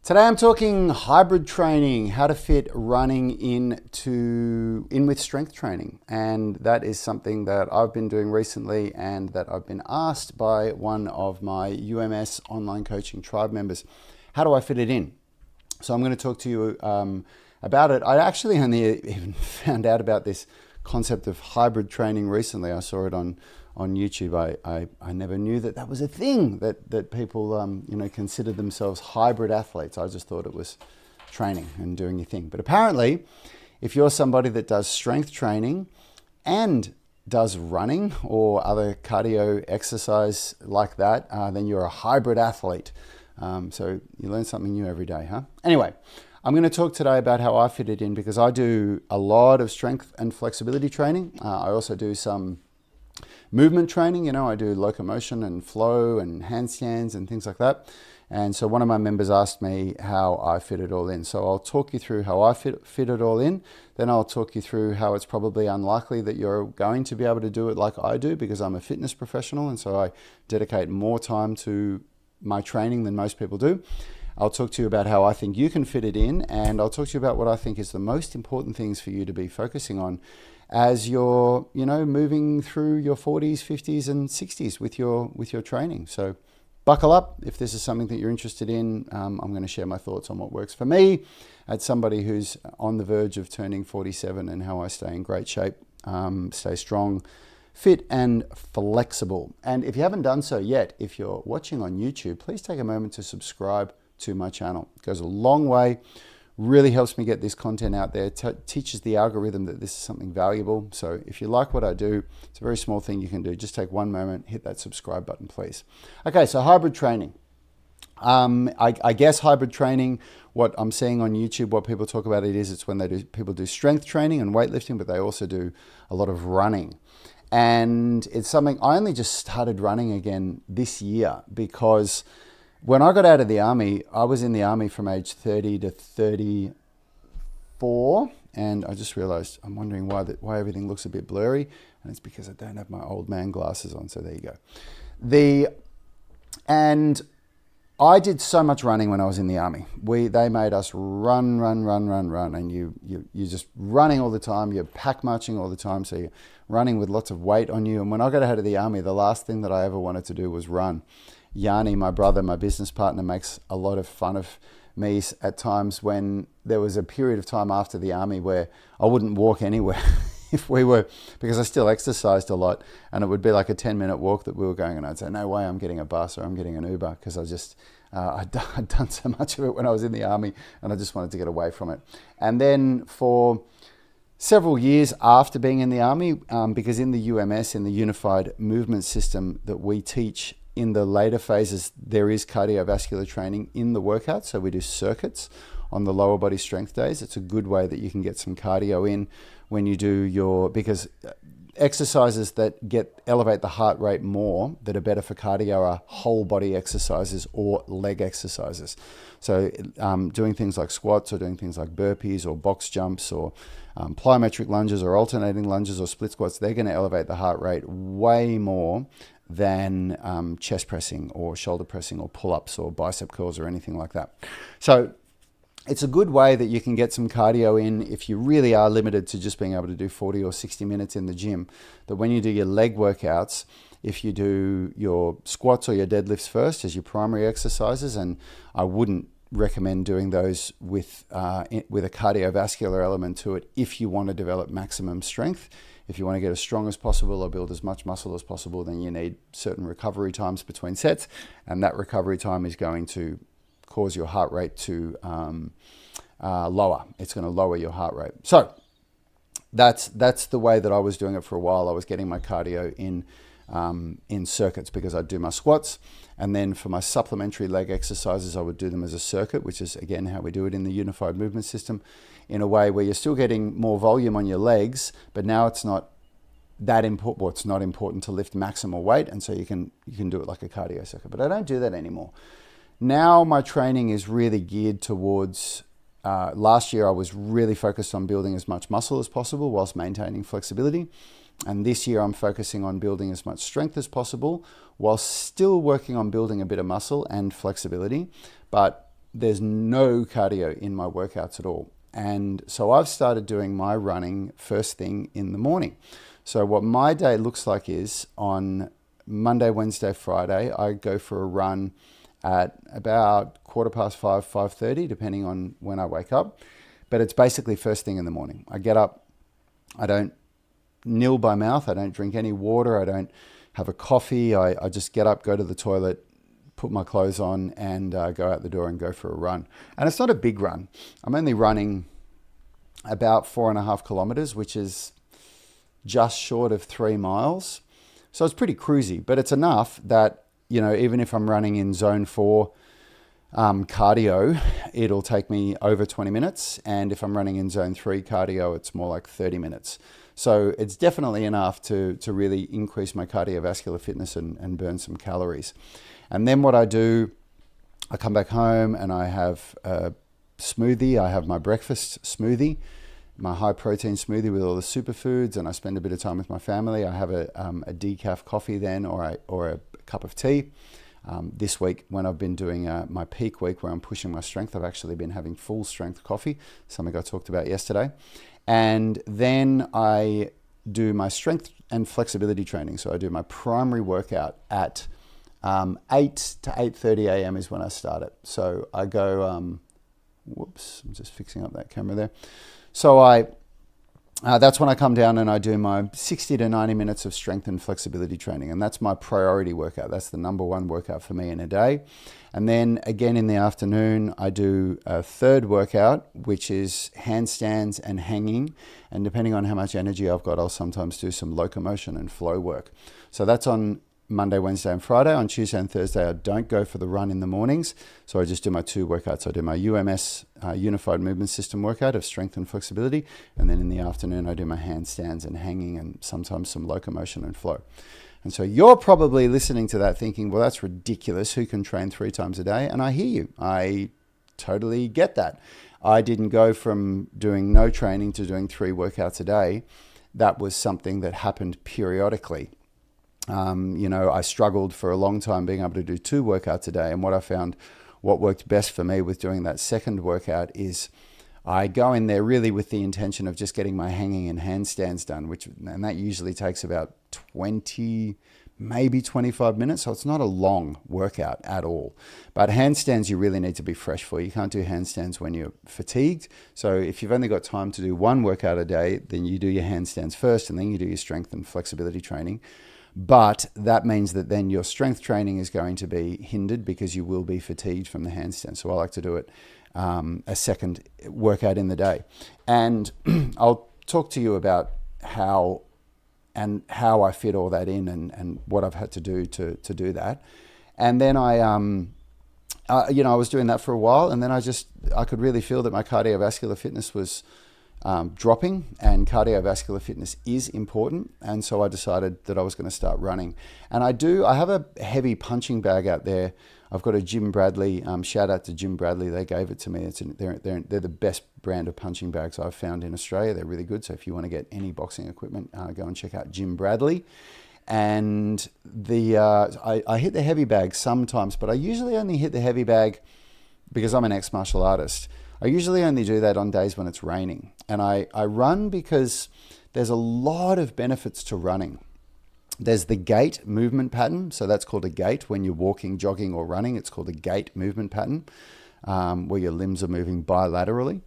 Today I'm talking hybrid training, how to fit running in with strength training. And that is something that I've been doing recently and that I've been asked by one of my UMS online coaching tribe members. How do I fit it in? So I'm going to talk to you about it. I actually only even found out about this concept of hybrid training recently. I saw it on YouTube. I never knew that was a thing, that people consider themselves hybrid athletes. I just thought it was training and doing your thing. But apparently, if you're somebody that does strength training and does running or other cardio exercise like that, then you're a hybrid athlete. So you learn something new every day, huh? Anyway, I'm going to talk today about how I fit it in because I do a lot of strength and flexibility training. I also do some movement training. I do locomotion and flow and handstands and things like that. And so one of my members asked me how I fit it all in. So I'll talk you through how I fit it all in. Then I'll talk you through how it's probably unlikely that you're going to be able to do it like I do because I'm a fitness professional and so I dedicate more time to my training than most people do. I'll talk to you about how I think you can fit it in, and I'll talk to you about what I think is the most important things for you to be focusing on as you're, moving through your 40s, 50s, and 60s with your training. So buckle up if this is something that you're interested in. I'm going to share my thoughts on what works for me as somebody who's on the verge of turning 47 and how I stay in great shape, stay strong, fit, and flexible. And if you haven't done so yet, if you're watching on YouTube, please take a moment to subscribe to my channel. It goes a long way. Really helps me get this content out there, teaches the algorithm that this is something valuable. So if you like what I do, it's a very small thing you can do. Just take one moment, hit that subscribe button, please. Okay, so hybrid training. I guess hybrid training, what I'm seeing on YouTube, what people talk about it's when people do strength training and weightlifting, but they also do a lot of running. And it's something, I only just started running again this year because when I got out of the army, I was in the army from age 30 to 34, and I just realized, I'm wondering why everything looks a bit blurry, and it's because I don't have my old man glasses on, so there you go. And I did so much running when I was in the army. They made us run, and you're just running all the time, you're pack marching all the time, so you're running with lots of weight on you, and when I got out of the army, the last thing that I ever wanted to do was run. Yanni, my brother, my business partner, makes a lot of fun of me at times when there was a period of time after the army where I wouldn't walk anywhere because I still exercised a lot, and it would be like a 10-minute walk that we were going, and I'd say, no way, I'm getting a bus or I'm getting an Uber because I'd done so much of it when I was in the army and I just wanted to get away from it. And then for several years after being in the army, because in the UMS, in the Unified Movement System that we teach, in the later phases, there is cardiovascular training in the workout. So we do circuits on the lower body strength days. It's a good way that you can get some cardio in when you do because exercises that elevate the heart rate more, that are better for cardio, are whole body exercises or leg exercises. So doing things like squats or doing things like burpees or box jumps or plyometric lunges or alternating lunges or split squats, they're going to elevate the heart rate way more than chest pressing or shoulder pressing or pull-ups or bicep curls or anything like that. So it's a good way that you can get some cardio in if you really are limited to just being able to do 40 or 60 minutes in the gym. That when you do your leg workouts, if you do your squats or your deadlifts first as your primary exercises, and I wouldn't recommend doing those with a cardiovascular element to it if you want to develop maximum strength. If you want to get as strong as possible or build as much muscle as possible, then you need certain recovery times between sets, and that recovery time is going to cause your heart rate to lower. It's going to lower your heart rate. So that's the way that I was doing it for a while. I was getting my cardio in circuits because I'd do my squats, and then for my supplementary leg exercises, I would do them as a circuit, which is again how we do it in the Unified Movement System, in a way where you're still getting more volume on your legs, but now it's not that important. Well, it's not important to lift maximal weight, and so you can do it like a cardio circuit. But I don't do that anymore. Now my training is really geared towards. Last year I was really focused on building as much muscle as possible whilst maintaining flexibility. And this year I'm focusing on building as much strength as possible while still working on building a bit of muscle and flexibility. But there's no cardio in my workouts at all. And so I've started doing my running first thing in the morning. So what my day looks like is on Monday, Wednesday, Friday, I go for a run at about 5:15, 5:30, depending on when I wake up. But it's basically first thing in the morning. I get up, I don't nil by mouth, I don't drink any water, I don't have a coffee. I just get up, go to the toilet, put my clothes on, and go out the door and go for a run. And it's not a big run. I'm only running about 4.5 kilometers, which is just short of 3 miles. So it's pretty cruisy, but it's enough that, you know, even if I'm running in zone 4 cardio, it'll take me over 20 minutes. And if I'm running in zone 3 cardio, it's more like 30 minutes. So it's definitely enough to really increase my cardiovascular fitness and burn some calories. And then what I do, I come back home and I have a smoothie. I have my breakfast smoothie, my high protein smoothie with all the superfoods, and I spend a bit of time with my family. I have a decaf coffee then, or a cup of tea. This week, when I've been doing my peak week where I'm pushing my strength, I've actually been having full strength coffee, something I talked about yesterday. And then I do my strength and flexibility training. So I do my primary workout at 8 to 8:30 a.m. is when I start it. So I go, whoops, I'm just fixing up that camera there. So that's when I come down and I do my 60 to 90 minutes of strength and flexibility training. And that's my priority workout. That's the number one workout for me in a day. And then again in the afternoon, I do a third workout, which is handstands and hanging. And depending on how much energy I've got, I'll sometimes do some locomotion and flow work. So that's on Monday, Wednesday, and Friday. On Tuesday and Thursday, I don't go for the run in the mornings. So I just do my 2 workouts. I do my UMS, Unified Movement System workout of strength and flexibility. And then in the afternoon, I do my handstands and hanging and sometimes some locomotion and flow. And so you're probably listening to that thinking, well, that's ridiculous. Who can train 3 times a day? And I hear you. I totally get that. I didn't go from doing no training to doing 3 workouts a day. That was something that happened periodically. I struggled for a long time being able to do 2 workouts a day. And what I found, what worked best for me with doing that second workout is I go in there really with the intention of just getting my hanging and handstands done, and that usually takes about 20, maybe 25 minutes. So it's not a long workout at all. But handstands, you really need to be fresh for. You can't do handstands when you're fatigued. So if you've only got time to do 1 workout a day, then you do your handstands first, and then you do your strength and flexibility training. But that means that then your strength training is going to be hindered because you will be fatigued from the handstand. So I like to do it a second workout in the day. And I'll talk to you about how I fit all that in and what I've had to do to do that. And then I was doing that for a while, and then I could really feel that my cardiovascular fitness was dropping, and cardiovascular fitness is important. And so I decided that I was going to start running. And I have a heavy punching bag out there. I've got a Jim Bradley, shout out to Jim Bradley. They gave it to me. They're the best brand of punching bags I've found in Australia. They're really good. So if you want to get any boxing equipment, go and check out Jim Bradley. And I hit the heavy bag sometimes, but I usually only hit the heavy bag because I'm an ex-martial artist. I usually only do that on days when it's raining. And I run because there's a lot of benefits to running. There's the gait movement pattern. So that's called a gait. When you're walking, jogging, or running, it's called a gait movement pattern, where your limbs are moving bilaterally.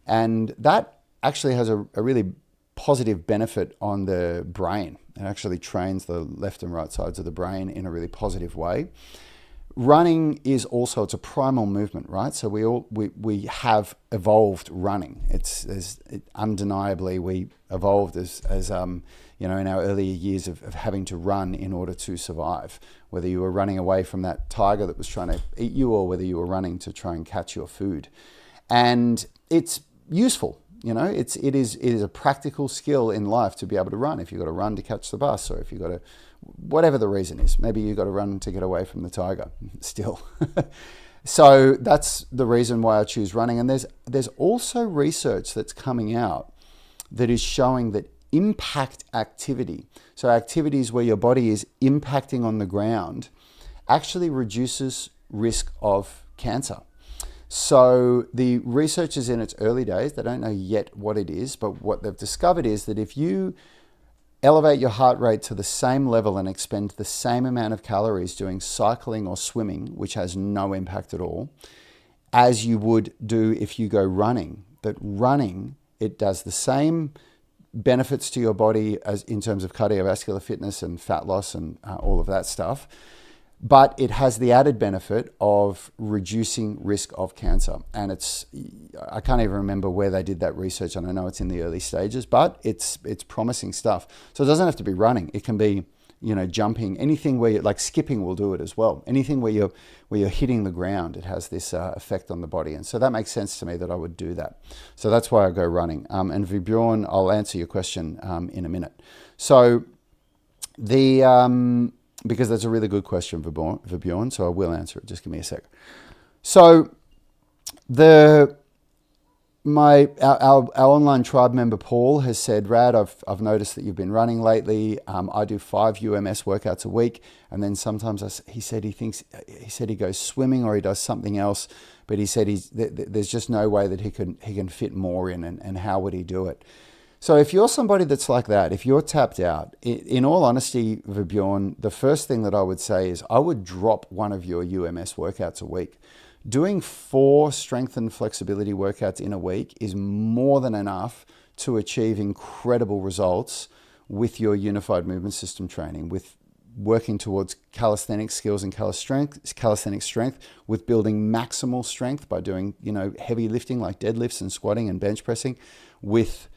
And that actually has a really positive benefit on the brain. It actually trains the left and right sides of the brain in a really positive way. Running is also, it's a primal movement, right? So we have evolved running. Undeniably we evolved as in our earlier years of having to run in order to survive. Whether you were running away from that tiger that was trying to eat you, or whether you were running to try and catch your food. And it's useful. It is a practical skill in life to be able to run. If you've got to run to catch the bus, or if you've got to, whatever the reason is, maybe you've got to run to get away from the tiger still. So that's the reason why I choose running. And there's also research that's coming out that is showing that impact activity, so activities where your body is impacting on the ground, actually reduces risk of cancer. So the research is in its early days. They don't know yet what it is, but what they've discovered is that if you elevate your heart rate to the same level and expend the same amount of calories doing cycling or swimming, which has no impact at all, as you would do if you go running, that running, it does the same benefits to your body as in terms of cardiovascular fitness and fat loss and all of that stuff. But it has the added benefit of reducing risk of cancer. And I can't even remember where they did that research, and I know it's in the early stages, but it's promising stuff. So it doesn't have to be running. It can be, jumping, anything where like skipping will do it as well. Anything where you're hitting the ground, it has this effect on the body. And so that makes sense to me that I would do that. So that's why I go running. And Vibjorn, I'll answer your question in a minute. So because that's a really good question for Bjorn, so I will answer it. Just give me a sec. So our online tribe member Paul has said, Rad, I've noticed that you've been running lately. I do 5 UMS workouts a week, and then sometimes he said he goes swimming or he does something else, but he said there's just no way that he can fit more in, and how would he do it? So if you're somebody that's like that, if you're tapped out, in all honesty, Vibjorn, the first thing that I would say is I would drop one of your UMS workouts a week. Doing 4 strength and flexibility workouts in a week is more than enough to achieve incredible results with your unified movement system training, with working towards calisthenic skills and calisthenic strength, with building maximal strength by doing, heavy lifting like deadlifts and squatting and bench pressing, with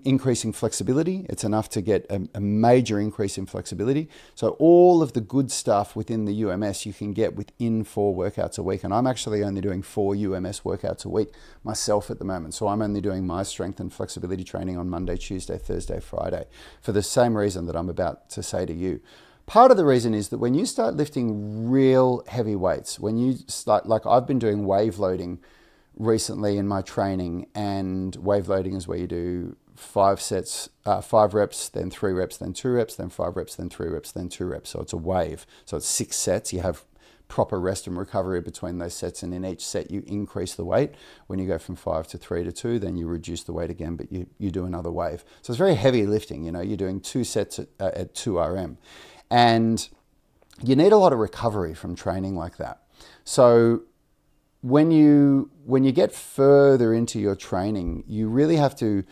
increasing flexibility. It's enough to get a major increase in flexibility. So all of the good stuff within the UMS you can get within 4 workouts a week. And I'm actually only doing 4 UMS workouts a week myself at the moment. So I'm only doing my strength and flexibility training on Monday, Tuesday, Thursday, Friday, for the same reason that I'm about to say to you. Part of the reason is that when you start lifting real heavy weights, when you start, like I've been doing wave loading recently in my training, and wave loading is where you do 5 sets, 5 reps, then 3 reps, then 2 reps, then 5 reps, then 3 reps, then 2 reps. So it's a wave. So it's 6 sets. You have proper rest and recovery between those sets, and in each set you increase the weight. When you go from 5 to 3 to 2, then you reduce the weight again, but you do another wave. So it's very heavy lifting. You're doing 2 sets at 2 RM, and you need a lot of recovery from training like that. So when you get further into your training, you really have to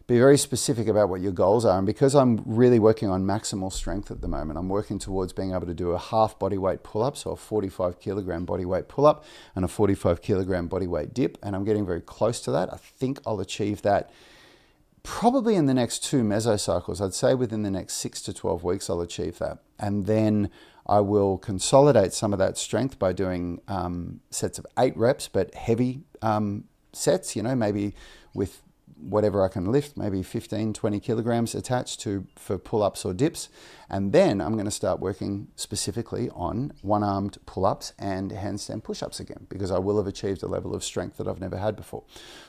be very specific about what your goals are. And because I'm really working on maximal strength at the moment, I'm working towards being able to do a half body weight pull-up, so a 45 kilogram body weight pull-up and a 45 kilogram body weight dip. And I'm getting very close to that. I think I'll achieve that probably in the next 2 mesocycles. I'd say within the next 6 to 12 weeks, I'll achieve that. And then I will consolidate some of that strength by doing sets of 8 reps, but heavy sets, maybe with whatever I can lift, maybe 15, 20 kilograms attached for pull-ups or dips. And then I'm going to start working specifically on one-armed pull-ups and handstand push-ups again, because I will have achieved a level of strength that I've never had before.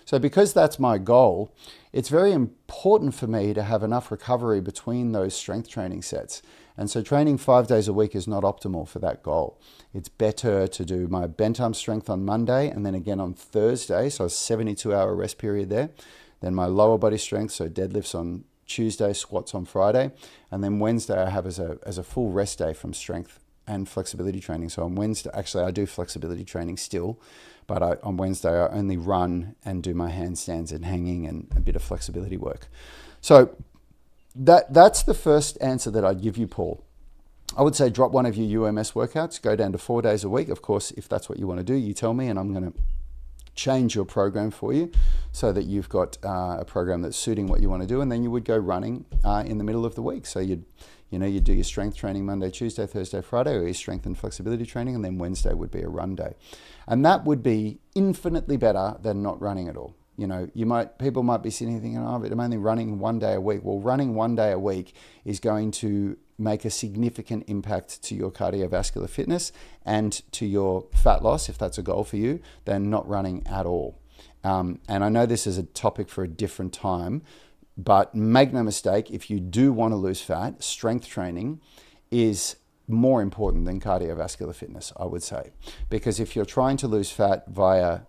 So because that's my goal, it's very important for me to have enough recovery between those strength training sets. And so training 5 days a week is not optimal for that goal. It's better to do my bent arm strength on Monday and then again on Thursday, so a 72-hour rest period there. Then my lower body strength, so deadlifts on Tuesday, squats on Friday. And then Wednesday I have as a full rest day from strength and flexibility training. So on Wednesday, actually I do flexibility training still, but on Wednesday I only run and do my handstands and hanging and a bit of flexibility work. So that's the first answer that I'd give you, Paul. I would say drop one of your UMS workouts, go down to 4 days a week. Of course, if that's what you want to do, you tell me and I'm going to change your program for you so that you've got a program that's suiting what you want to do. And then you would go running in the middle of the week. So you'd do your strength training Monday, Tuesday, Thursday, Friday, or your strength and flexibility training, and then Wednesday would be a run day. And that would be infinitely better than not running at all. People might be sitting thinking, oh, but I'm only running 1 day a week. Well, running 1 day a week is going to make a significant impact to your cardiovascular fitness and to your fat loss, if that's a goal for you, than not running at all. And I know this is a topic for a different time, but make no mistake, if you do want to lose fat, strength training is more important than cardiovascular fitness, I would say. Because if you're trying to lose fat via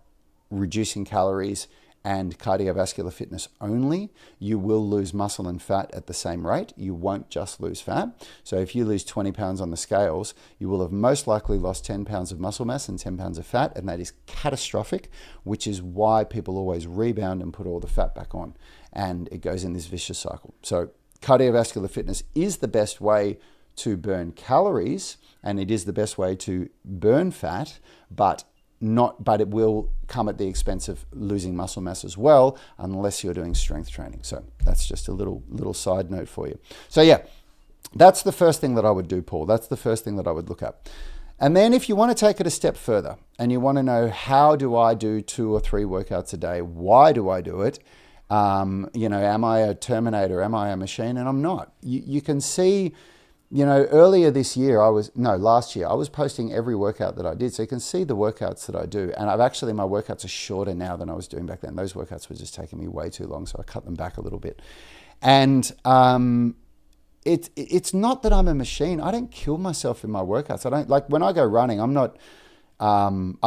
reducing calories and cardiovascular fitness only, you will lose muscle and fat at the same rate. You won't just lose fat. So if you lose 20 pounds on the scales, you will have most likely lost 10 pounds of muscle mass and 10 pounds of fat, and that is catastrophic, which is why people always rebound and put all the fat back on, and it goes in this vicious cycle. So cardiovascular fitness is the best way to burn calories, and it is the best way to burn fat, but it will come at the expense of losing muscle mass as well, unless you're doing strength training. So that's just a little side note for you. So yeah, that's the first thing that I would do, Paul. That's the first thing that I would look at. And then if you want to take it a step further and you want to know, how do I do 2 or 3 workouts a day? Why do I do it? Am I a Terminator? Am I a machine? And I'm not. You can see, earlier this year, last year, I was posting every workout that I did. So you can see the workouts that I do. And my workouts are shorter now than I was doing back then. Those workouts were just taking me way too long, so I cut them back a little bit. And it's not that I'm a machine. I don't kill myself in my workouts. I don't, like when I go running, I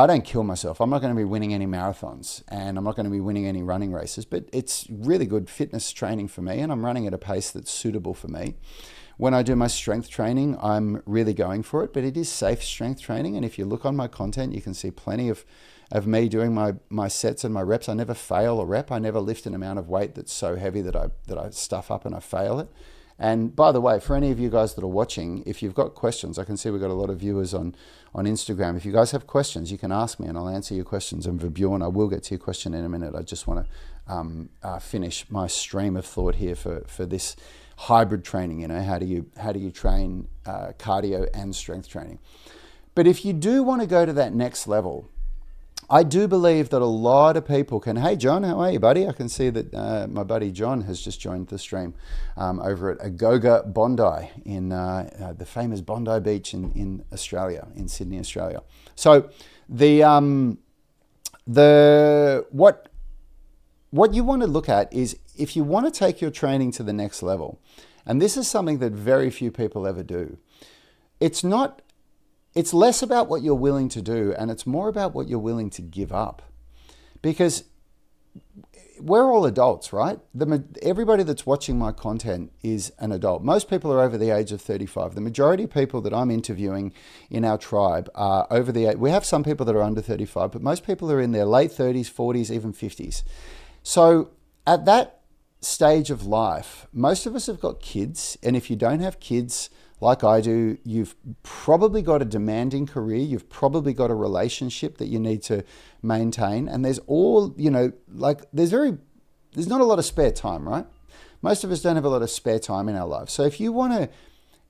don't kill myself. I'm not going to be winning any marathons, and I'm not going to be winning any running races, but it's really good fitness training for me, and I'm running at a pace that's suitable for me. When I do my strength training, I'm really going for it, but it is safe strength training. And if you look on my content, you can see plenty of me doing my sets and my reps. I never fail a rep. I never lift an amount of weight that's so heavy that I stuff up and I fail it. And by the way, for any of you guys that are watching, if you've got questions, I can see we've got a lot of viewers on Instagram. If you guys have questions, you can ask me and I'll answer your questions. And Vibjorn, I will get to your question in a minute. I just want to finish my stream of thought here for this hybrid training. How do you train cardio and strength training? But if you do want to go to that next level, I do believe that a lot of people can. Hey, John, how are you, buddy? I can see that my buddy John has just joined the stream over at Agoga Bondi in the famous Bondi Beach in Australia, in Sydney, Australia. So what you want to look at is, if you want to take your training to the next level, and this is something that very few people ever do, it's less about what you're willing to do, and it's more about what you're willing to give up. Because we're all adults, right? Everybody that's watching my content is an adult. Most people are over the age of 35. The majority of people that I'm interviewing in our tribe are over the age. We have some people that are under 35, but most people are in their late 30s, 40s, even 50s. So at that stage of life, most of us have got kids, and if you don't have kids, like I do, you've probably got a demanding career, you've probably got a relationship that you need to maintain, and there's not a lot of spare time, right? Most of us don't have a lot of spare time in our lives. So if you want to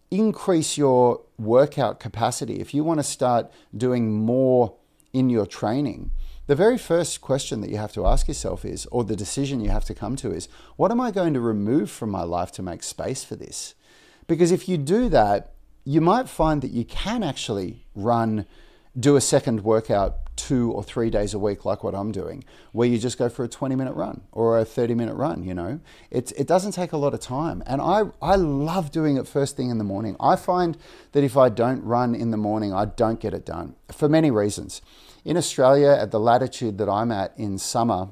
increase your workout capacity, if you want to start doing more in your training, the very first question that you have to ask yourself is, or the decision you have to come to is, what am I going to remove from my life to make space for this? Because if you do that, you might find that you can actually do a second workout 2 or 3 days a week, like what I'm doing, where you just go for a 20-minute run or a 30-minute run. It doesn't take a lot of time. And I love doing it first thing in the morning. I find that if I don't run in the morning, I don't get it done for many reasons. In Australia, at the latitude that I'm at in summer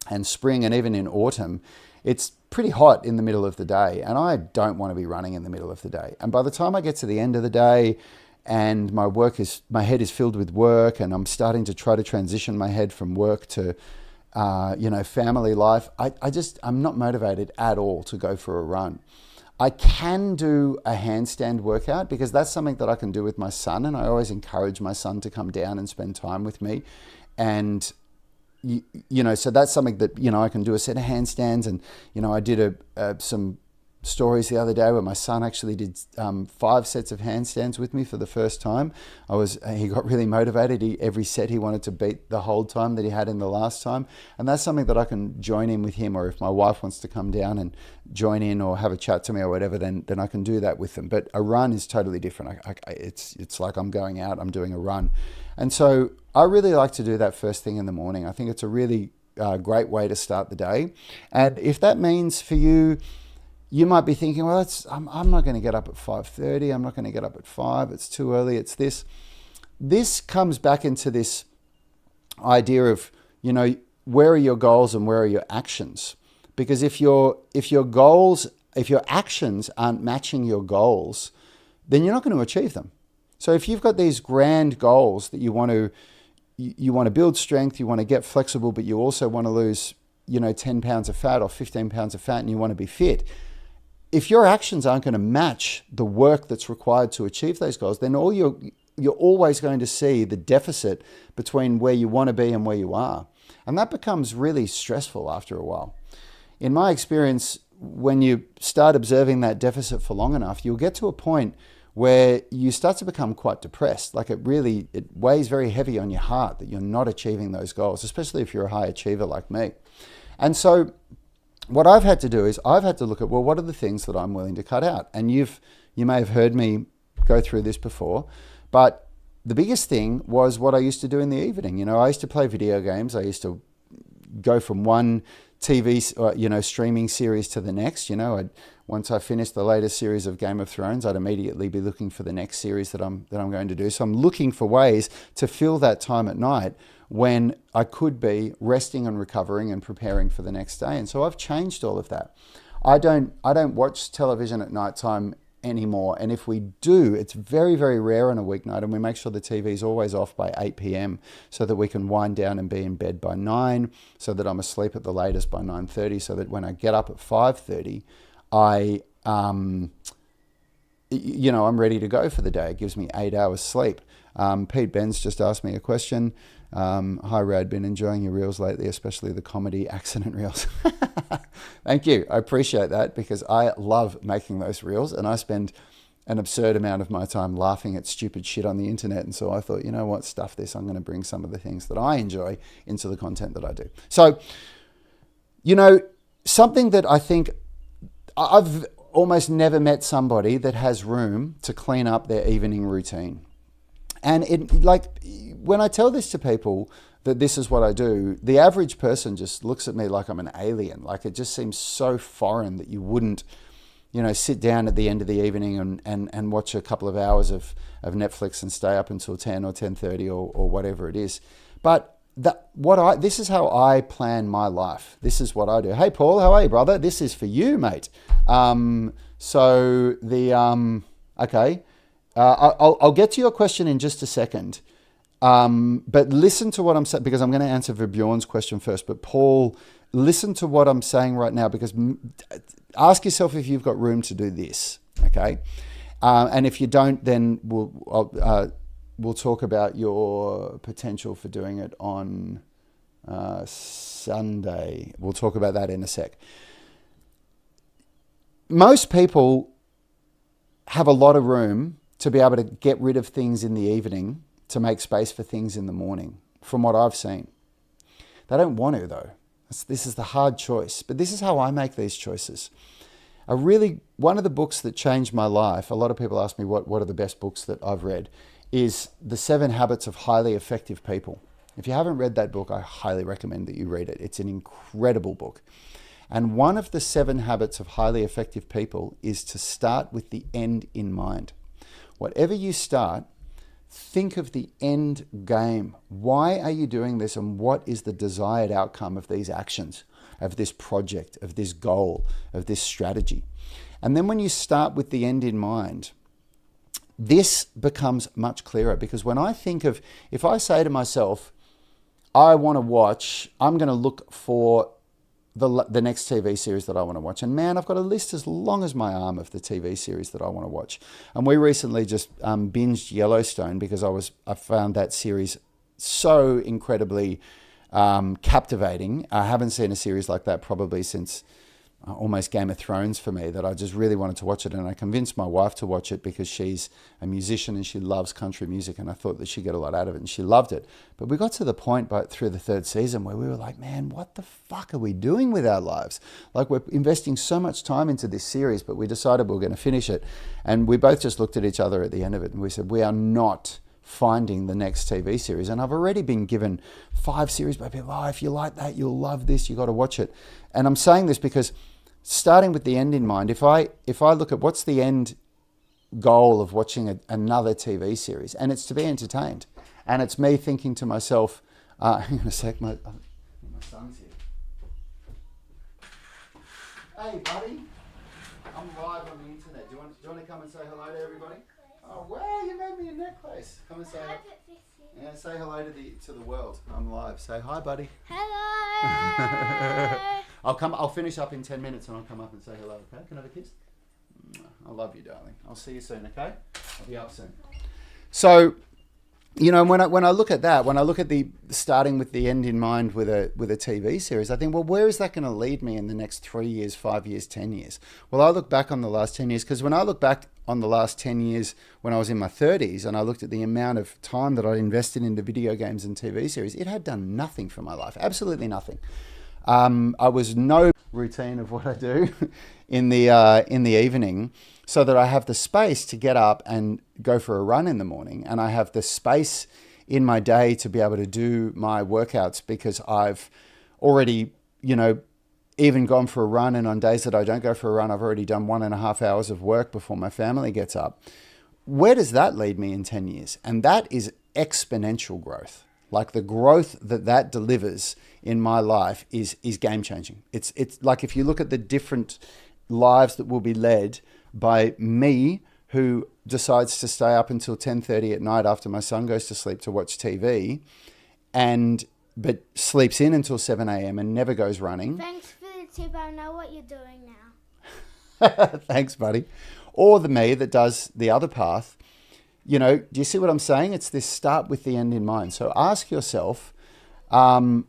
and spring and even in autumn, it's pretty hot in the middle of the day, and I don't want to be running in the middle of the day. And by the time I get to the end of the day and my head is filled with work, and I'm starting to try to transition my head from work to family life, I'm not motivated at all to go for a run. I can do a handstand workout because that's something that I can do with my son, and I always encourage my son to come down and spend time with me. And so that's something that, I can do a set of handstands. And, I did some stories the other day where my son actually did 5 sets of handstands with me for the first time. He got really motivated. Every set he wanted to beat the hold time that he had in the last time. And that's something that I can join in with him, or if my wife wants to come down and join in or have a chat to me or whatever, then I can do that with them. But a run is totally different. It's like I'm going out, I'm doing a run. And so I really like to do that first thing in the morning. I think it's a really great way to start the day. And if that means for you you might be thinking, well, I'm not going to get up at 5:30. I'm not going to get up at 5. It's too early. It's this. This comes back into this idea of, where are your goals and where are your actions? Because if your actions aren't matching your goals, then you're not going to achieve them. So if you've got these grand goals that you want to build strength, you want to get flexible, but you also want to lose, 10 pounds of fat or 15 pounds of fat, and you want to be fit, if your actions aren't going to match the work that's required to achieve those goals, then you're always going to see the deficit between where you want to be and where you are. And that becomes really stressful after a while. In my experience, when you start observing that deficit for long enough, you'll get to a point where you start to become quite depressed. Like it weighs very heavy on your heart that you're not achieving those goals, especially if you're a high achiever like me. And so what I've had to do is I've had to look at, well, what are the things that I'm willing to cut out? And you may have heard me go through this before, but the biggest thing was what I used to do in the evening. I used to play video games. I used to go from one TV, streaming series to the next. Once I finished the latest series of Game of Thrones, I'd immediately be looking for the next series that I'm going to do. So I'm looking for ways to fill that time at night when I could be resting and recovering and preparing for the next day. And so I've changed all of that. I don't watch television at nighttime anymore. And if we do, it's very, very rare on a weeknight, and we make sure the TV is always off by 8 p.m. so that we can wind down and be in bed by 9, so that I'm asleep at the latest by 9:30, so that when I get up at 5:30, I'm ready to go for the day. It gives me 8 hours sleep. Pete Benz just asked me a question. Hi, Rad, been enjoying your reels lately, especially the comedy accident reels. Thank you. I appreciate that because I love making those reels, and I spend an absurd amount of my time laughing at stupid shit on the internet. And so I thought, you know what, stuff this. I'm going to bring some of the things that I enjoy into the content that I do. So, something that I think I've almost never met somebody that has room to clean up their evening routine. And when I tell this to people that this is what I do, the average person just looks at me like I'm an alien. Like it just seems so foreign that you wouldn't, sit down at the end of the evening and watch a couple of hours of Netflix and stay up until 10 or 10:30 or whatever it is. But this is how I plan my life. This is what I do. Hey, Paul, how are you, brother? This is for you, mate. Okay. I'll get to your question in just a second. But listen to what I'm saying, because I'm going to answer Bjorn's question first. But Paul, listen to what I'm saying right now, because ask yourself if you've got room to do this, okay? And if you don't, then we'll talk about your potential for doing it on Sunday. We'll talk about that in a sec. Most people have a lot of room to be able to get rid of things in the evening to make space for things in the morning, from what I've seen. They don't want to, though. This is the hard choice, but this is how I make these choices. One of the books that changed my life, a lot of people ask me what are the best books that I've read, is The 7 Habits of Highly Effective People. If you haven't read that book, I highly recommend that you read it. It's an incredible book. And one of the 7 habits of highly effective people is to start with the end in mind. Whatever you start, think of the end game. Why are you doing this, and what is the desired outcome of these actions, of this project, of this goal, of this strategy? And then when you start with the end in mind, this becomes much clearer, because when I think of, if I say to myself, I'm going to look for the next TV series that I want to watch. And man, I've got a list as long as my arm of the TV series that I want to watch. And we recently just binged Yellowstone because I found that series so incredibly captivating. I haven't seen a series like that probably since almost Game of Thrones for me, that I just really wanted to watch it. And I convinced my wife to watch it because she's a musician and she loves country music, and I thought that she'd get a lot out of it, and she loved it. But we got to the point through the 3rd season where we were like, man, what the fuck are we doing with our lives? Like, we're investing so much time into this series, but we decided we were going to finish it. And we both just looked at each other at the end of it and we said, we are not finding the next TV series. And I've already been given 5 series by people. Oh, if you like that, you'll love this. You got to watch it. And I'm saying this because starting with the end in mind, if I look at what's the end goal of watching another TV series, and it's to be entertained, and it's me thinking to myself, hang on a sec, my son's here. Hey, buddy, I'm live on the internet. Do you want to come and say hello to everybody? Oh wow, you made me a necklace. Come and say hello. Yeah, say hello to the world. I'm live. Say hi, buddy. Hello. I'll finish up in 10 minutes and I'll come up and say hello. Okay? Can I have a kiss? I love you, darling. I'll see you soon. Okay? I'll be up soon. So, you know, when I look at that, when I look at the starting with the end in mind with a TV series, I think, well, where is that going to lead me in the next 3 years, 5 years, 10 years? Well, I look back on the last 10 years, because when I look back on the last 10 years when I was in my 30s and I looked at the amount of time that I'd invested into video games and TV series, it had done nothing for my life, absolutely nothing. I was no routine of what I do in the evening, so that I have the space to get up and go for a run in the morning, and I have the space in my day to be able to do my workouts, because I've already, you know, even gone for a run, and on days that I don't go for a run, I've already done 1.5 hours of work before my family gets up. Where does that lead me in 10 years? And that is exponential growth. Like the growth that delivers in my life is game changing. It's like, if you look at the different lives that will be led by me, who decides to stay up until 10:30 at night after my son goes to sleep to watch TV, but sleeps in until 7 a.m. and never goes running. Thanks for the tip. I know what you're doing now. Thanks, buddy. Or the me that does the other path. You know, do you see what I'm saying? It's this start with the end in mind. So ask yourself, hang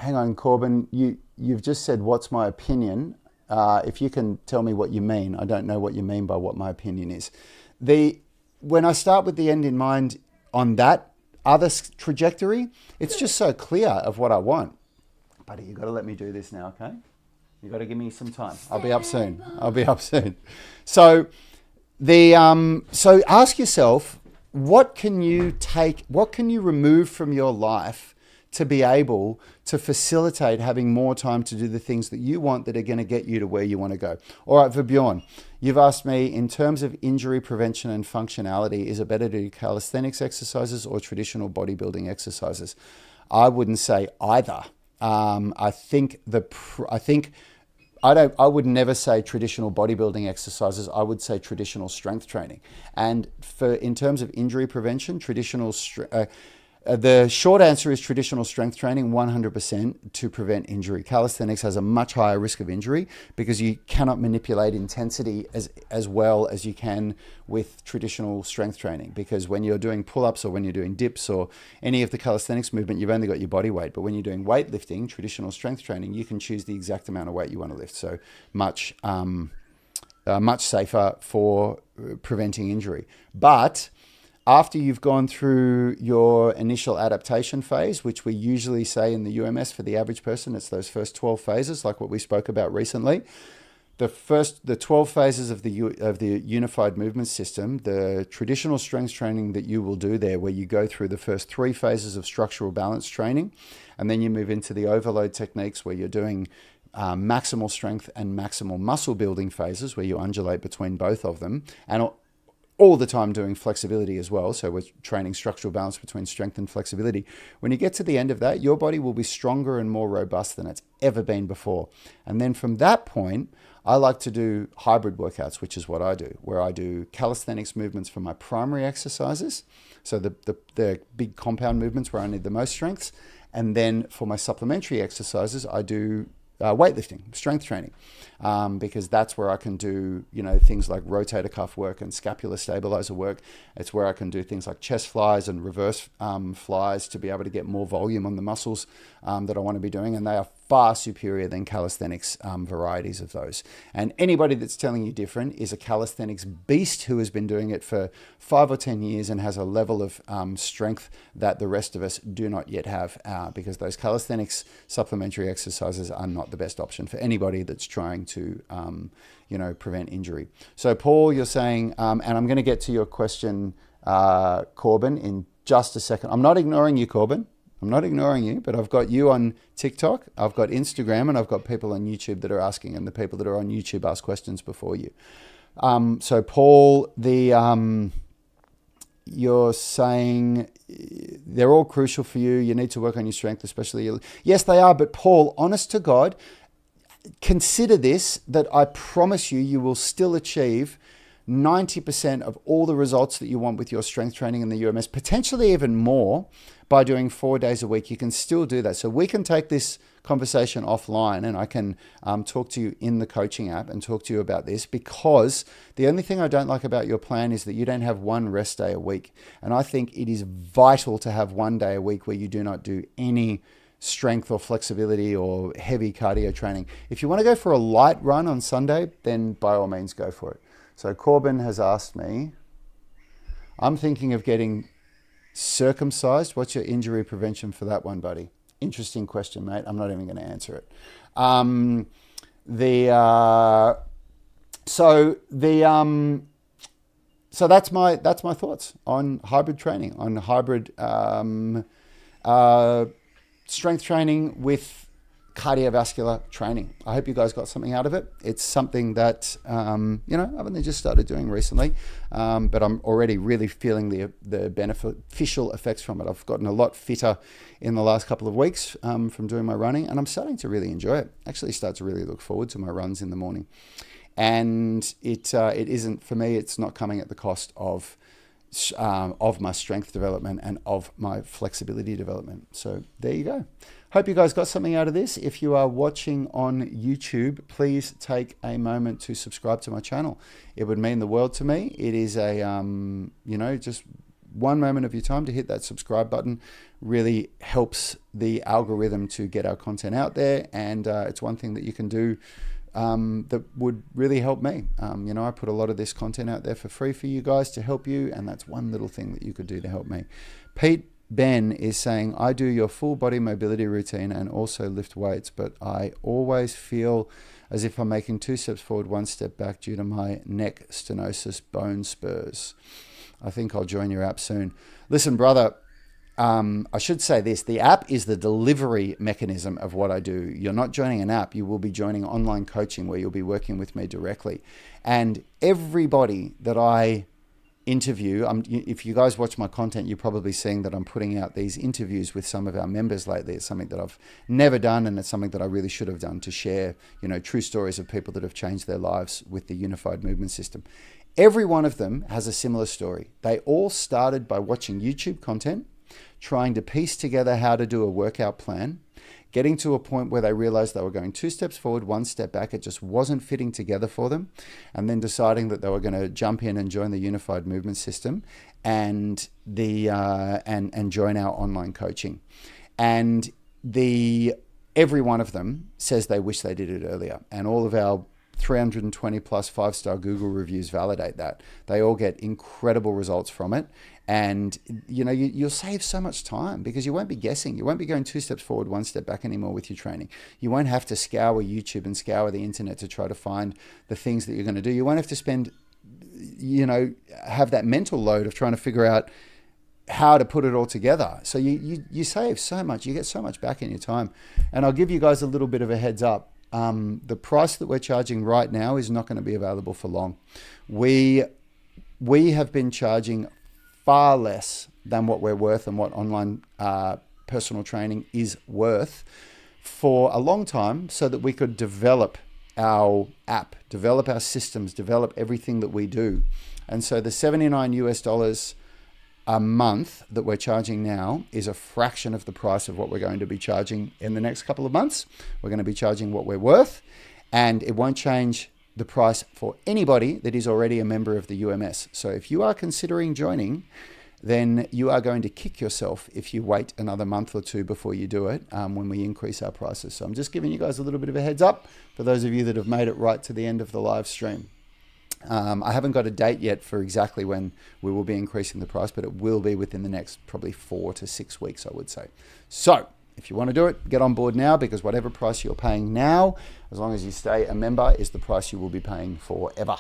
on, Corbin, you've just said, what's my opinion? If you can tell me what you mean. I don't know what you mean by what my opinion is. When I start with the end in mind on that other trajectory, it's just so clear of what I want. Buddy, you've got to let me do this now, okay? You've got to give me some time. I'll be up soon. So so ask yourself, what can you remove from your life to be able to facilitate having more time to do the things that you want, that are going to get you to where you want to go? All right, Vibjorn, you've asked me, in terms of injury prevention and functionality, is it better to do calisthenics exercises or traditional bodybuilding exercises? I wouldn't say either. I would never say traditional bodybuilding exercises. I would say traditional strength training. And in terms of injury prevention, the short answer is traditional strength training, 100% to prevent injury. Calisthenics has a much higher risk of injury because you cannot manipulate intensity as well as you can with traditional strength training. Because when you're doing pull-ups or when you're doing dips or any of the calisthenics movement, you've only got your body weight. But when you're doing weightlifting, traditional strength training, you can choose the exact amount of weight you want to lift. So much safer for preventing injury. But after you've gone through your initial adaptation phase, which we usually say in the UMS for the average person, it's those first 12 phases, like what we spoke about recently. The 12 phases of the unified movement system, the traditional strength training that you will do there, where you go through the first 3 phases of structural balance training, and then you move into the overload techniques where you're doing maximal strength and maximal muscle building phases, where you undulate between both of them, and all the time doing flexibility as well. So we're training structural balance between strength and flexibility. When you get to the end of that, your body will be stronger and more robust than it's ever been before. And then from that point, I like to do hybrid workouts, which is what I do, where I do calisthenics movements for my primary exercises. So the big compound movements where I need the most strengths. And then for my supplementary exercises, I do weightlifting, strength training, because that's where I can do, things like rotator cuff work and scapular stabilizer work. It's where I can do things like chest flies and reverse flies to be able to get more volume on the muscles that I want to be doing. And they are far superior than calisthenics varieties of those. And anybody that's telling you different is a calisthenics beast who has been doing it for 5 or 10 years and has a level of strength that the rest of us do not yet have, because those calisthenics supplementary exercises are not the best option for anybody that's trying to prevent injury. So Paul, you're saying, and I'm going to get to your question, Corbin, in just a second. I'm not ignoring you, Corbin. I'm not ignoring you, but I've got you on TikTok, I've got Instagram, and I've got people on YouTube that are asking, and the people that are on YouTube ask questions before you. So Paul, you're saying they're all crucial for you. You need to work on your strength, especially. Yes, they are. But Paul, honest to God, consider this, that I promise you, you will still achieve 90% of all the results that you want with your strength training in the UMS, potentially even more by doing 4 days a week. You can still do that. So we can take this conversation offline, and I can talk to you in the coaching app and talk to you about this, because the only thing I don't like about your plan is that you don't have one rest day a week. And I think it is vital to have 1 day a week where you do not do any strength or flexibility or heavy cardio training. If you want to go for a light run on Sunday, then by all means go for it. So Corbin has asked me, I'm thinking of getting circumcised. What's your injury prevention for that one, buddy? Interesting question, mate. I'm not even going to answer it. So that's my thoughts on hybrid training, on hybrid strength training with cardiovascular training. I hope you guys got something out of it. It's something that, I've only just started doing recently, but I'm already really feeling the beneficial effects from it. I've gotten a lot fitter in the last couple of weeks from doing my running, and I'm starting to really enjoy it. Actually start to really look forward to my runs in the morning. And it isn't, for me, it's not coming at the cost of my strength development and of my flexibility development. So there you go. Hope you guys got something out of this. If you are watching on YouTube, please take a moment to subscribe to my channel. It would mean the world to me. It is just one moment of your time to hit that subscribe button really helps the algorithm to get our content out there. And it's one thing that you can do that would really help me. I put a lot of this content out there for free for you guys to help you, and that's one little thing that you could do to help me. Pete Ben is saying, I do your full body mobility routine and also lift weights, but I always feel as if I'm making 2 steps forward, 1 step back due to my neck stenosis bone spurs. I think I'll join your app soon. Listen, brother, I should say this. The app is the delivery mechanism of what I do. You're not joining an app. You will be joining online coaching where you'll be working with me directly. And everybody that I interview, if you guys watch my content, you're probably seeing that I'm putting out these interviews with some of our members lately. It's something that I've never done, and it's something that I really should have done to share, true stories of people that have changed their lives with the Unified Movement System. Every one of them has a similar story. They all started by watching YouTube content, trying to piece together how to do a workout plan, getting to a point where they realized they were going 2 steps forward, 1 step back. It just wasn't fitting together for them. And then deciding that they were going to jump in and join the Unified Movement System and join our online coaching. And every one of them says they wish they did it earlier. And all of our 320 plus 5-star Google reviews validate that. They all get incredible results from it. And you'll save so much time because you won't be guessing. You won't be going 2 steps forward, 1 step back anymore with your training. You won't have to scour YouTube and scour the internet to try to find the things that you're going to do. You won't have to spend, have that mental load of trying to figure out how to put it all together. So you save so much. You get so much back in your time. And I'll give you guys a little bit of a heads up. The price that we're charging right now is not going to be available for long. We have been charging far less than what we're worth and what online personal training is worth for a long time, so that we could develop our app, develop our systems, develop everything that we do. And so the $79 a month that we're charging now is a fraction of the price of what we're going to be charging in the next couple of months. We're going to be charging what we're worth, and it won't change the price for anybody that is already a member of the UMS. So if you are considering joining, then you are going to kick yourself if you wait another month or two before you do it, when we increase our prices. So I'm just giving you guys a little bit of a heads up for those of you that have made it right to the end of the live stream. I haven't got a date yet for exactly when we will be increasing the price, but it will be within the next probably 4 to 6 weeks, I would say. So if you want to do it, get on board now, because whatever price you're paying now, as long as you stay a member, is the price you will be paying forever.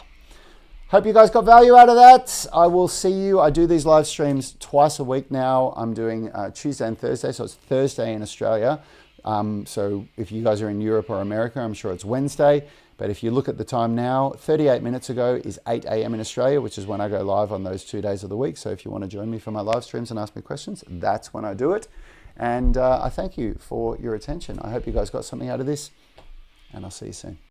Hope you guys got value out of that. I will see you. I do these live streams twice a week now. I'm doing Tuesday and Thursday, so it's Thursday in Australia. So if you guys are in Europe or America, I'm sure it's Wednesday. But if you look at the time now, 38 minutes ago is 8 a.m. in Australia, which is when I go live on those 2 days of the week. So if you want to join me for my live streams and ask me questions, that's when I do it. And I thank you for your attention. I hope you guys got something out of this, and I'll see you soon.